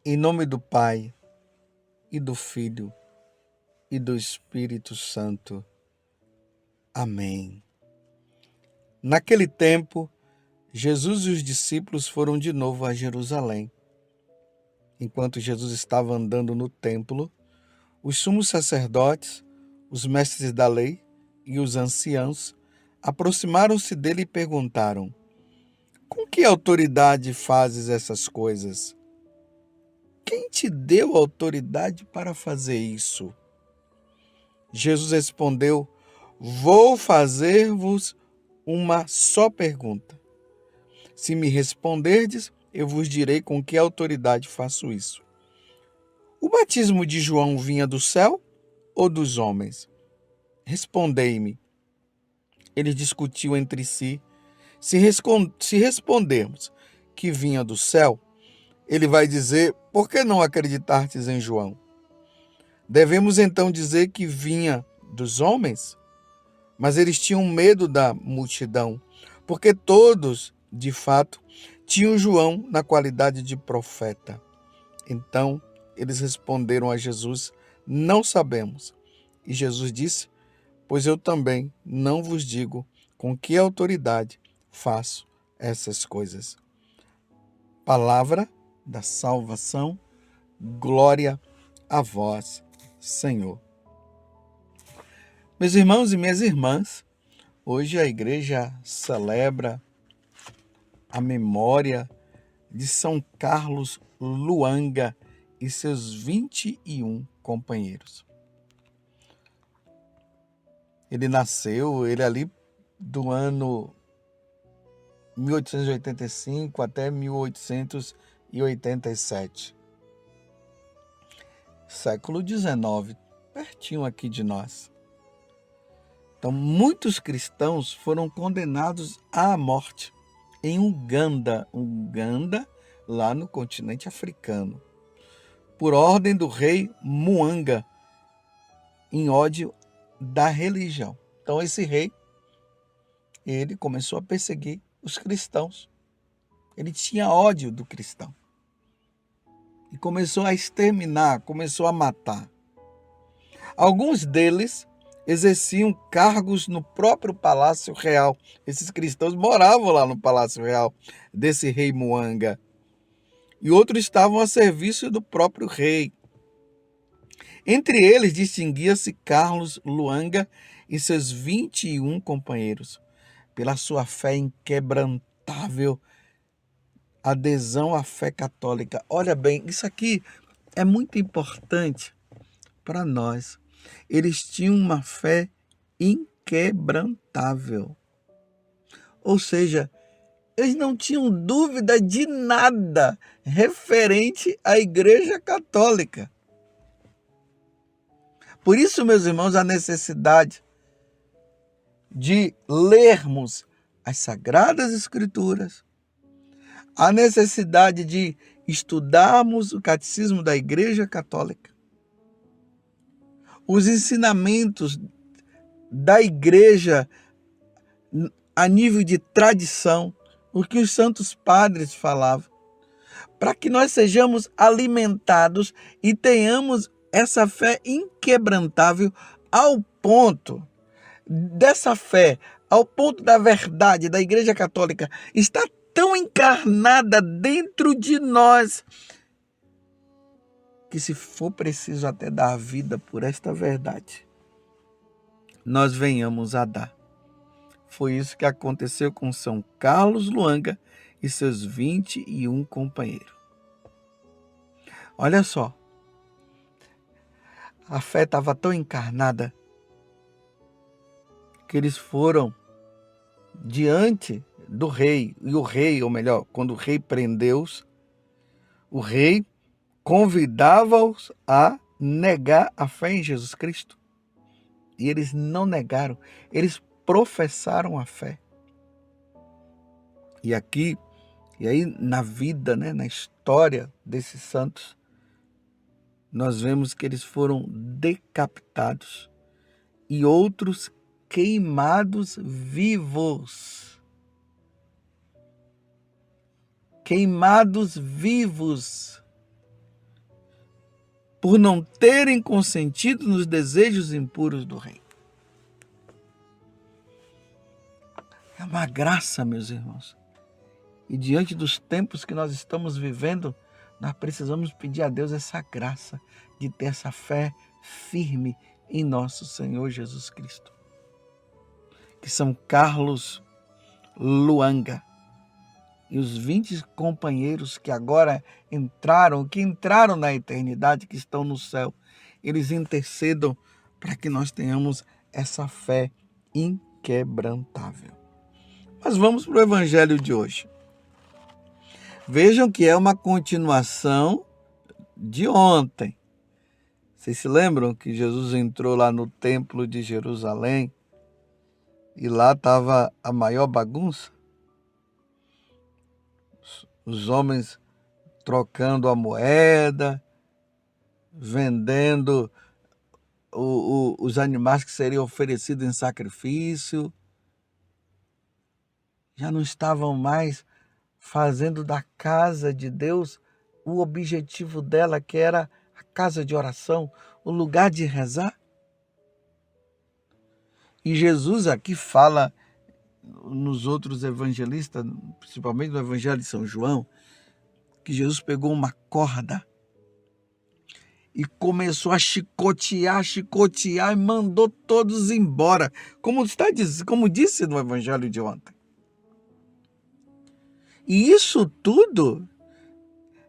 Em nome do Pai, e do Filho, e do Espírito Santo. Amém. Naquele tempo, Jesus e os discípulos foram de novo a Jerusalém. Enquanto Jesus estava andando no templo, os sumos sacerdotes, os mestres da lei e os anciãos aproximaram-se dele e perguntaram: com que autoridade fazes essas coisas? Quem te deu autoridade para fazer isso? Jesus respondeu: vou fazer-vos uma só pergunta. Se me responderdes, eu vos direi com que autoridade faço isso. O batismo de João vinha do céu ou dos homens? Respondei-me. Eles discutiam entre si. Se respondermos que vinha do céu, ele vai dizer: por que não acreditastes em João? Devemos então dizer que vinha dos homens? Mas eles tinham medo da multidão, porque todos, de fato, tinham João na qualidade de profeta. Então, eles responderam a Jesus: não sabemos. E Jesus disse: pois eu também não vos digo com que autoridade faço essas coisas. Palavra da salvação, glória a vós, Senhor. Meus irmãos e minhas irmãs, hoje a igreja celebra a memória de São Carlos Luanga e seus 21 companheiros. Ele ali do ano 1885 até 1887. Século XIX, pertinho aqui de nós. Então, muitos cristãos foram condenados à morte em Uganda, lá no continente africano, por ordem do rei Mwanga, em ódio da religião. Então, esse rei, ele começou a perseguir os cristãos. Ele tinha ódio do cristão. E começou a exterminar, começou a matar. Alguns deles exerciam cargos no próprio Palácio Real. Esses cristãos moravam lá no Palácio Real desse rei Mwanga. E outros estavam a serviço do próprio rei. Entre eles distinguia-se Carlos Luanga e seus 21 companheiros, pela sua fé inquebrantável, adesão à fé católica. Olha bem, isso aqui é muito importante para nós. Eles tinham uma fé inquebrantável. Ou seja, eles não tinham dúvida de nada referente à Igreja Católica. Por isso, meus irmãos, a necessidade de lermos as Sagradas Escrituras, a necessidade de estudarmos o Catecismo da Igreja Católica, os ensinamentos da Igreja a nível de tradição, o que os santos padres falavam, para que nós sejamos alimentados e tenhamos essa fé inquebrantável ao ponto dessa fé, ao ponto da verdade da Igreja Católica está tão encarnada dentro de nós que, se for preciso até dar a vida por esta verdade, nós venhamos a dar. Foi isso que aconteceu com São Carlos Luanga e seus 21 companheiros. Olha só, a fé estava tão encarnada que eles foram diante do rei, e o rei, ou melhor, quando o rei prendeu-os, o rei convidava-os a negar a fé em Jesus Cristo. E eles não negaram, eles professaram a fé. E aí na vida, na história desses santos, nós vemos que eles foram decapitados e outros queimados vivos. Queimados vivos. Por não terem consentido nos desejos impuros do rei. É uma graça, meus irmãos. E diante dos tempos que nós estamos vivendo, nós precisamos pedir a Deus essa graça de ter essa fé firme em nosso Senhor Jesus Cristo. Que São Carlos Luanga e os 20 companheiros que agora entraram na eternidade, que estão no céu, eles intercedam para que nós tenhamos essa fé inquebrantável. Mas vamos para o evangelho de hoje. Vejam que é uma continuação de ontem. Vocês se lembram que Jesus entrou lá no templo de Jerusalém e lá estava a maior bagunça? Os homens trocando a moeda, vendendo os animais que seriam oferecidos em sacrifício. Já não estavam mais fazendo da casa de Deus o objetivo dela, que era a casa de oração, o lugar de rezar. E Jesus aqui fala nos outros evangelistas, principalmente no Evangelho de São João, que Jesus pegou uma corda e começou a chicotear e mandou todos embora, como disse no Evangelho de ontem. E isso tudo,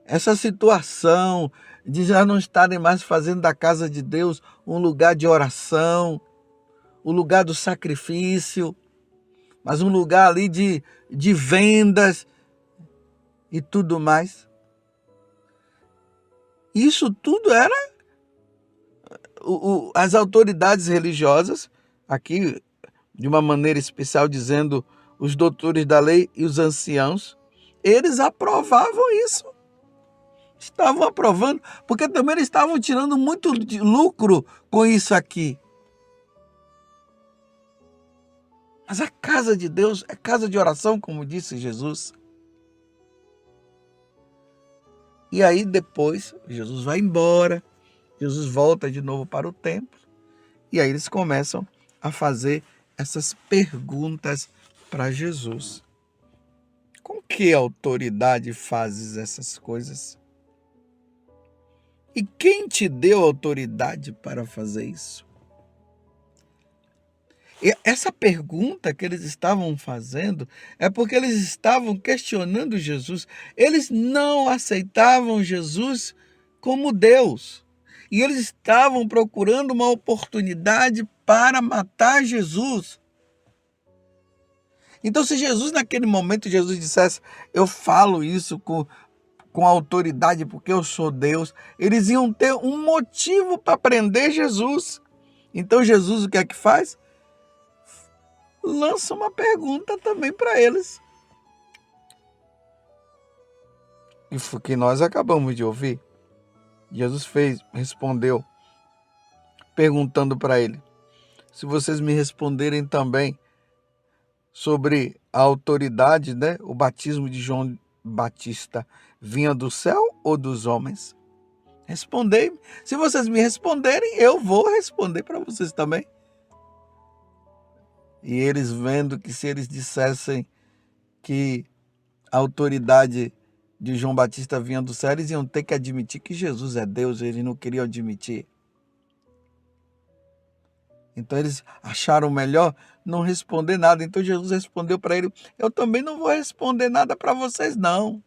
essa situação de já não estarem mais fazendo da casa de Deus um lugar de oração, o lugar do sacrifício, mas um lugar ali de vendas e tudo mais. Isso tudo era as autoridades religiosas, aqui de uma maneira especial dizendo os doutores da lei e os anciãos, eles aprovavam isso. Estavam aprovando, porque também eles estavam tirando muito lucro com isso aqui. Mas a casa de Deus é casa de oração, como disse Jesus. E aí depois, Jesus vai embora, Jesus volta de novo para o templo, e aí eles começam a fazer essas perguntas para Jesus. Com que autoridade fazes essas coisas? E quem te deu autoridade para fazer isso? E essa pergunta que eles estavam fazendo é porque eles estavam questionando Jesus. Eles não aceitavam Jesus como Deus. E eles estavam procurando uma oportunidade para matar Jesus. Então, se Jesus, naquele momento, Jesus dissesse, eu falo isso com autoridade porque eu sou Deus, eles iam ter um motivo para prender Jesus. Então, Jesus o que é que faz? Lança uma pergunta também para eles. E foi o que nós acabamos de ouvir. Jesus respondeu, perguntando para ele, se vocês me responderem também sobre a autoridade, né? O batismo de João Batista vinha do céu ou dos homens? Respondei-me. Se vocês me responderem, eu vou responder para vocês também. E eles vendo que se eles dissessem que a autoridade de João Batista vinha do céu, eles iam ter que admitir que Jesus é Deus, eles não queriam admitir. Então eles acharam melhor não responder nada. Então Jesus respondeu para ele, eu também não vou responder nada para vocês não.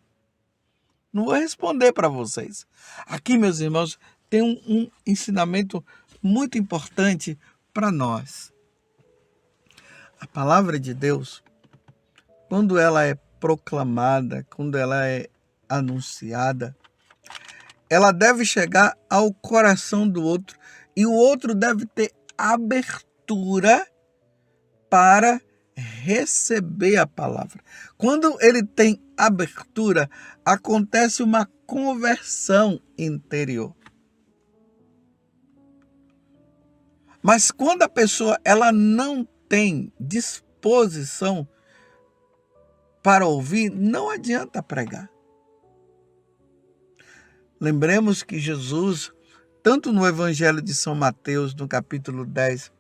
Não vou responder para vocês. Aqui, meus irmãos, tem um ensinamento muito importante para nós. A palavra de Deus, quando ela é proclamada, quando ela é anunciada, ela deve chegar ao coração do outro e o outro deve ter abertura para receber a palavra. Quando ele tem abertura, acontece uma conversão interior. Mas quando a pessoa ela não tem disposição para ouvir, não adianta pregar. Lembremos que Jesus, tanto no Evangelho de São Mateus, no capítulo 10,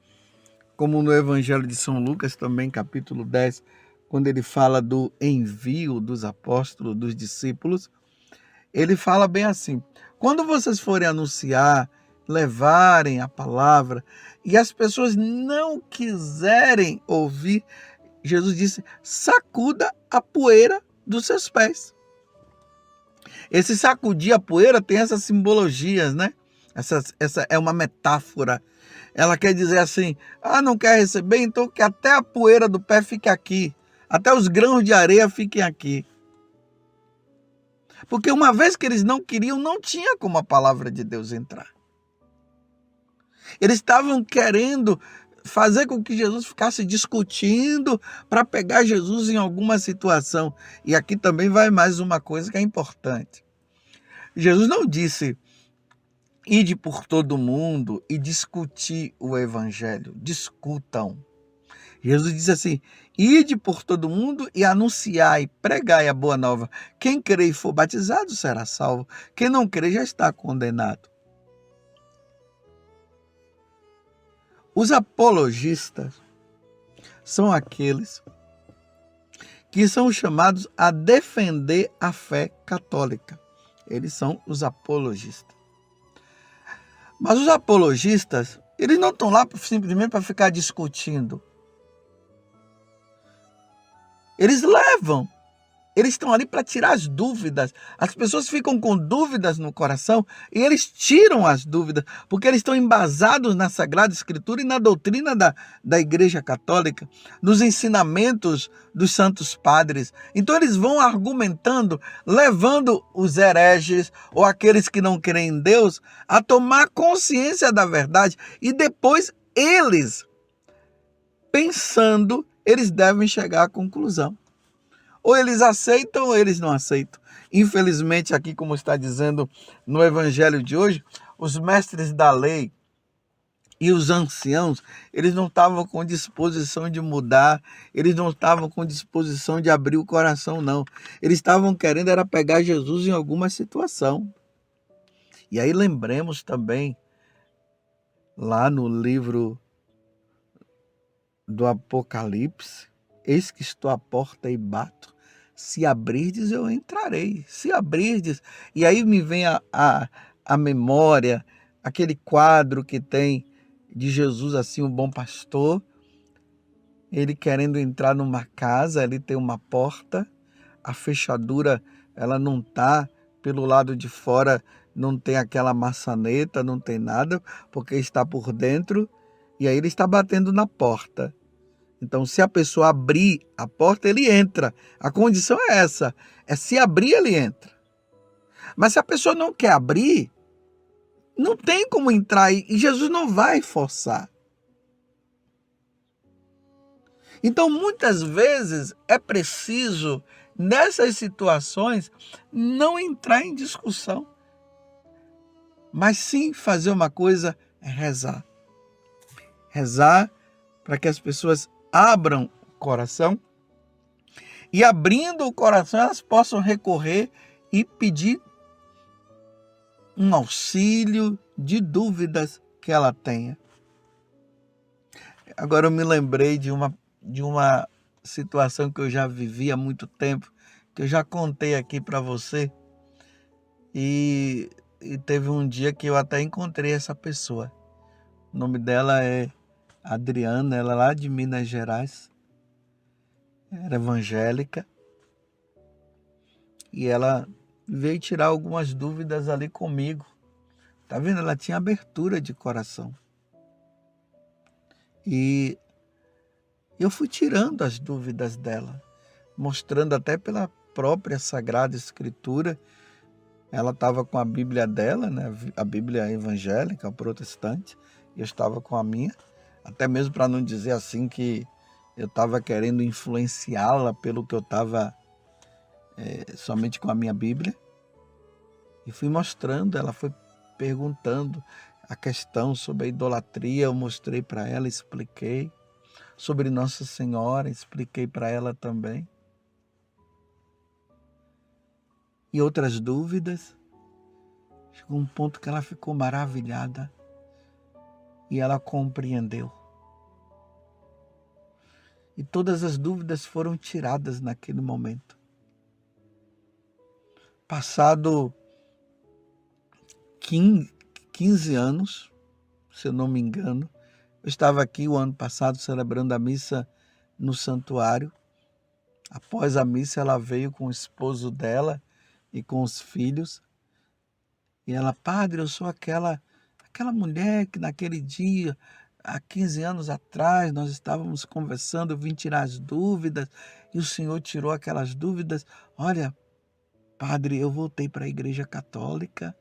como no Evangelho de São Lucas, também capítulo 10, quando ele fala do envio dos apóstolos, dos discípulos, ele fala bem assim: quando vocês forem anunciar, levarem a palavra, e as pessoas não quiserem ouvir, Jesus disse, sacuda a poeira dos seus pés. Esse sacudir a poeira tem essas simbologias, né? Essa é uma metáfora. Ela quer dizer assim, não quer receber, então que até a poeira do pé fique aqui. Até os grãos de areia fiquem aqui. Porque uma vez que eles não queriam, não tinha como a palavra de Deus entrar. Eles estavam querendo fazer com que Jesus ficasse discutindo para pegar Jesus em alguma situação. E aqui também vai mais uma coisa que é importante. Jesus não disse, ide por todo mundo e discutir o evangelho. Discutam. Jesus disse assim, ide por todo mundo e anunciai, pregai a boa nova. Quem crer e for batizado será salvo. Quem não crer já está condenado. Os apologistas são aqueles que são chamados a defender a fé católica. Eles são os apologistas. Mas os apologistas, eles não estão lá simplesmente para ficar discutindo. Eles levam. Eles estão ali para tirar as dúvidas. As pessoas ficam com dúvidas no coração e eles tiram as dúvidas, porque eles estão embasados na Sagrada Escritura e na doutrina da Igreja Católica, nos ensinamentos dos santos padres. Então eles vão argumentando, levando os hereges ou aqueles que não creem em Deus a tomar consciência da verdade e depois eles, pensando, eles devem chegar à conclusão. Ou eles aceitam ou eles não aceitam. Infelizmente, aqui, como está dizendo no evangelho de hoje, os mestres da lei e os anciãos, eles não estavam com disposição de mudar, eles não estavam com disposição de abrir o coração, não. Eles estavam querendo era pegar Jesus em alguma situação. E aí lembremos também, lá no livro do Apocalipse, eis que estou à porta e bato. Se abrirdes, eu entrarei. Se abrirdes. E aí me vem a memória, aquele quadro que tem de Jesus, assim, o bom pastor, ele querendo entrar numa casa, ali tem uma porta, a fechadura, ela não está pelo lado de fora, não tem aquela maçaneta, não tem nada, porque está por dentro, e aí ele está batendo na porta. Então, se a pessoa abrir a porta, ele entra. A condição é essa, é se abrir, ele entra. Mas se a pessoa não quer abrir, não tem como entrar e Jesus não vai forçar. Então, muitas vezes é preciso, nessas situações, não entrar em discussão, mas sim fazer uma coisa, é rezar. Rezar para que as pessoas abram o coração e, abrindo o coração, elas possam recorrer e pedir um auxílio de dúvidas que ela tenha. Agora eu me lembrei de uma situação que eu já vivi há muito tempo, que eu já contei aqui para você, e teve um dia que eu até encontrei essa pessoa. O nome dela é Adriana, ela é lá de Minas Gerais, era evangélica, e ela veio tirar algumas dúvidas ali comigo. Tá vendo? Ela tinha abertura de coração. E eu fui tirando as dúvidas dela, mostrando até pela própria Sagrada Escritura. Ela estava com a Bíblia dela, né? A Bíblia evangélica, protestante, e eu estava com a minha, até mesmo para não dizer assim que eu estava querendo influenciá-la pelo que eu estava somente com a minha Bíblia. E fui mostrando, ela foi perguntando a questão sobre a idolatria, eu mostrei para ela, expliquei. sobre Nossa Senhora, expliquei para ela também. E outras dúvidas. Chegou um ponto que ela ficou maravilhada e ela compreendeu. E todas as dúvidas foram tiradas naquele momento. Passado 15 anos, se eu não me engano, eu estava aqui o ano passado celebrando a missa no santuário. Após a missa, ela veio com o esposo dela e com os filhos. E ela, padre, eu sou aquela mulher que naquele dia, há 15 anos atrás, nós estávamos conversando, eu vim tirar as dúvidas e o senhor tirou aquelas dúvidas. Olha, padre, eu voltei para a Igreja Católica.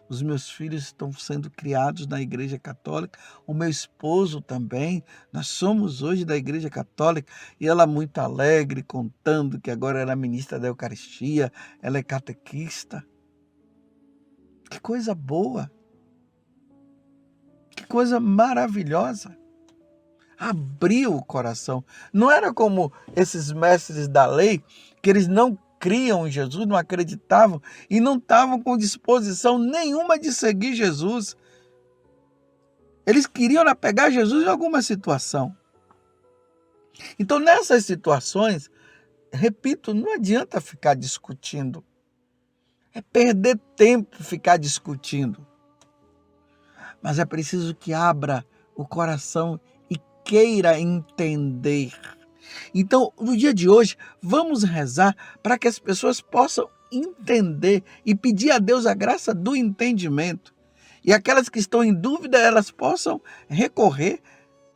Os meus filhos estão sendo criados na Igreja Católica, o meu esposo também, nós somos hoje da Igreja Católica. E ela muito alegre, contando que agora ela é ministra da Eucaristia, ela é catequista. Que coisa boa, que coisa maravilhosa. Abriu o coração. Não era como esses mestres da lei, que eles não criam em Jesus, não acreditavam e não estavam com disposição nenhuma de seguir Jesus. Eles queriam pegar Jesus em alguma situação. Então, nessas situações, repito, não adianta ficar discutindo. É perder tempo ficar discutindo. Mas é preciso que abra o coração e queira entender. Então, no dia de hoje, vamos rezar para que as pessoas possam entender e pedir a Deus a graça do entendimento. E aquelas que estão em dúvida, elas possam recorrer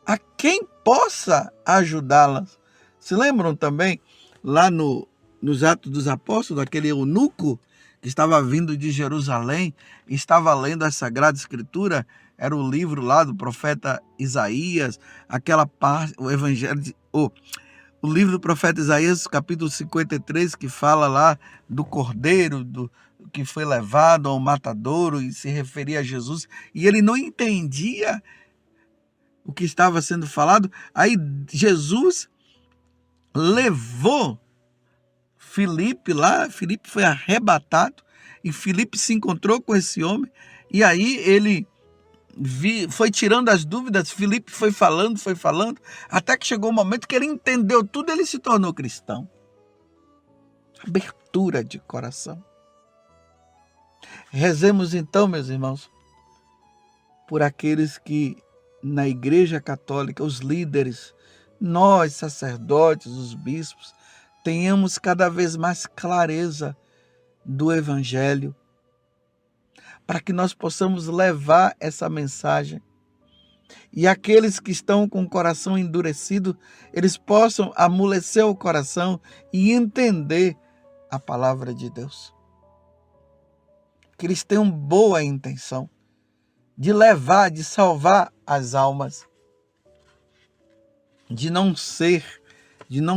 a quem possa ajudá-las. Se lembram também, lá nos Atos dos Apóstolos, aquele eunuco que estava vindo de Jerusalém, estava lendo a Sagrada Escritura, era o livro lá do profeta Isaías, aquela parte, o Evangelho, o livro do profeta Isaías, capítulo 53, que fala lá do cordeiro, que foi levado ao matadouro e se referia a Jesus, e ele não entendia o que estava sendo falado. Aí Jesus levou Filipe lá, Filipe foi arrebatado e Filipe se encontrou com esse homem e aí ele foi tirando as dúvidas, Filipe foi falando, até que chegou o momento que ele entendeu tudo, ele se tornou cristão. Abertura de coração. Rezemos então, meus irmãos, por aqueles que na Igreja Católica, os líderes, nós sacerdotes, os bispos, tenhamos cada vez mais clareza do Evangelho, para que nós possamos levar essa mensagem. E aqueles que estão com o coração endurecido, eles possam amolecer o coração e entender a palavra de Deus. Que eles tenham boa intenção de levar, de salvar as almas, de não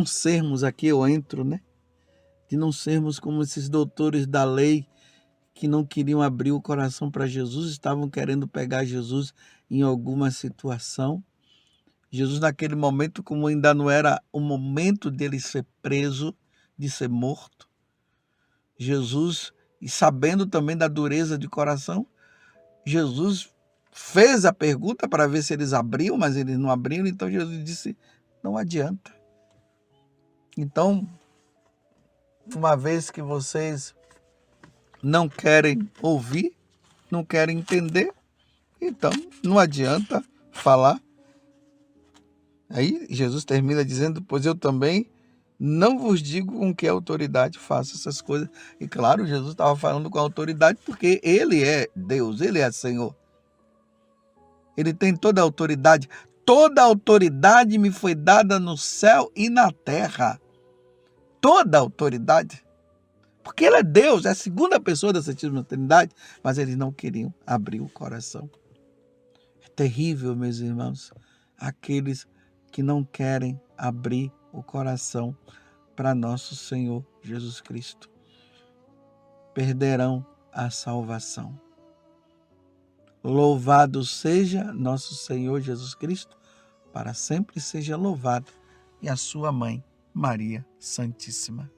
sermos, aqui eu entro, né? De não sermos como esses doutores da lei que não queriam abrir o coração para Jesus, estavam querendo pegar Jesus em alguma situação. Jesus, naquele momento, como ainda não era o momento dele ser preso, de ser morto, Jesus, e sabendo também da dureza de coração, Jesus fez a pergunta para ver se eles abriam, mas eles não abriram, então Jesus disse, não adianta. Então, uma vez que vocês não querem ouvir, não querem entender, então não adianta falar. Aí Jesus termina dizendo, pois eu também não vos digo com que autoridade faço essas coisas. E claro, Jesus estava falando com autoridade porque ele é Deus, ele é Senhor. Ele tem toda a autoridade. Toda a autoridade me foi dada no céu e na terra. Toda a autoridade. Porque ele é Deus, é a segunda pessoa da Santíssima Trindade, mas eles não queriam abrir o coração. É terrível, meus irmãos, aqueles que não querem abrir o coração para nosso Senhor Jesus Cristo. Perderão a salvação. Louvado seja nosso Senhor Jesus Cristo, para sempre seja louvado, e a sua mãe, Maria Santíssima.